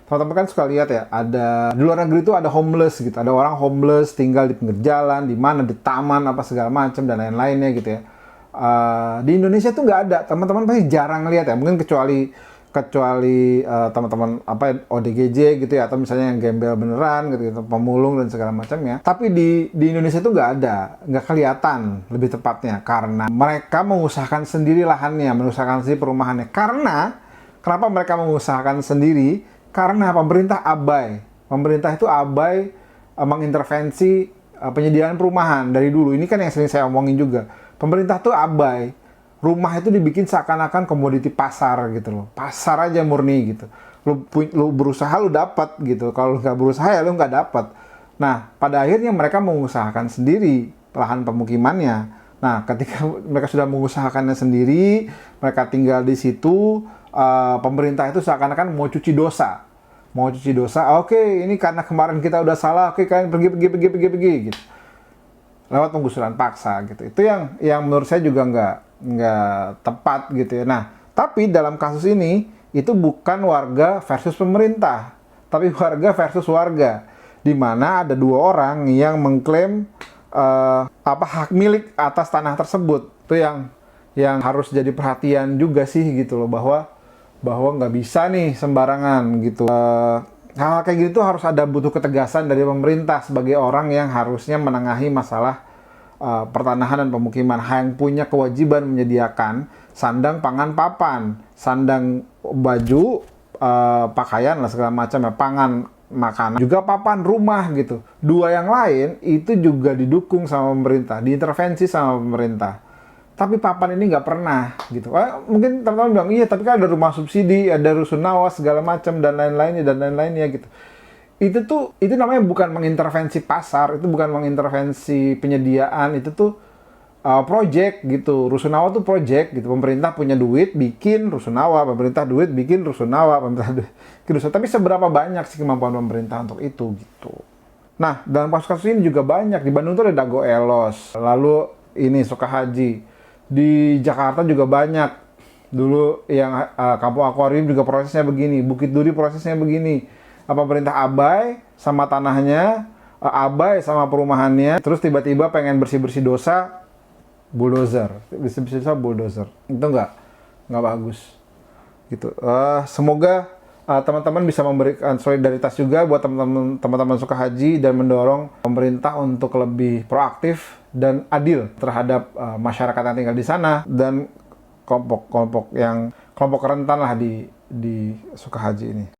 teman-teman kan suka lihat ya, ada di luar negeri itu ada homeless gitu, ada orang homeless tinggal di pinggir jalan, di mana, di taman apa segala macam dan lain-lainnya gitu ya. Di Indonesia tuh nggak ada, teman-teman pasti jarang lihat ya, mungkin kecuali teman-teman apa ODGJ gitu ya, atau misalnya yang gembel beneran gitu, pemulung dan segala macamnya. Tapi di Indonesia tuh nggak ada, nggak kelihatan lebih tepatnya, karena mereka mengusahakan sendiri lahannya, mengusahakan sendiri perumahannya. Karena kenapa mereka mengusahakan sendiri? Karena pemerintah abai. Pemerintah itu abai mengintervensi penyediaan perumahan dari dulu. Ini kan yang sering saya omongin juga. Pemerintah tuh abai. Rumah itu dibikin seakan-akan komoditi pasar gitu loh. Pasar aja murni gitu. Lu berusaha lu dapat gitu. Kalau nggak berusaha ya lu nggak dapat. Nah, pada akhirnya mereka mengusahakan sendiri lahan pemukimannya. Nah, ketika mereka sudah mengusahakannya sendiri, mereka tinggal di situ, pemerintah itu seakan-akan mau cuci dosa. Mau cuci dosa, oke, ini karena kemarin kita udah salah, oke, kalian pergi gitu. Lewat penggusuran paksa gitu. Itu yang menurut saya juga nggak tepat gitu ya. Nah, tapi dalam kasus ini itu bukan warga versus pemerintah, tapi warga versus warga, di mana ada dua orang yang mengklaim hak milik atas tanah tersebut. Itu yang harus jadi perhatian juga sih gitu loh, bahwa nggak bisa nih sembarangan gitu. Hal kayak gitu harus butuh ketegasan dari pemerintah sebagai orang yang harusnya menengahi masalah pertanahan dan pemukiman, yang punya kewajiban menyediakan sandang, pangan, papan, sandang, baju, pakaian lah segala macam ya, pangan, makanan, juga papan, rumah gitu. Dua yang lain itu juga didukung sama pemerintah, diintervensi sama pemerintah. Tapi papan ini nggak pernah gitu. Mungkin teman-teman bilang, iya tapi kan ada rumah subsidi, ada rusunawa segala macam dan lain-lainnya gitu. Itu namanya bukan mengintervensi pasar, itu bukan mengintervensi penyediaan, itu tuh project gitu. Rusunawa tuh project gitu. Pemerintah punya duit bikin rusunawa, pemerintah duit bikin rusunawa, pemerintah duit bikin rusunawa. Tapi seberapa banyak sih kemampuan pemerintah untuk itu gitu. Nah, dalam kasus-kasus ini juga banyak. Di Bandung tuh ada Dago Elos, lalu ini Sukahaji. Di Jakarta juga banyak. Dulu yang Kampung Akuarium juga prosesnya begini, Bukit Duri prosesnya begini. Pemerintah abai sama tanahnya, abai sama perumahannya, terus tiba-tiba pengen bersih-bersih dosa, bulldozer. Bersih-bersih dosa, bulldozer. Itu nggak bagus. Gitu. Semoga teman-teman bisa memberikan solidaritas juga buat teman-teman Sukahaji dan mendorong pemerintah untuk lebih proaktif dan adil terhadap masyarakat yang tinggal di sana dan kelompok rentan lah di Sukahaji ini.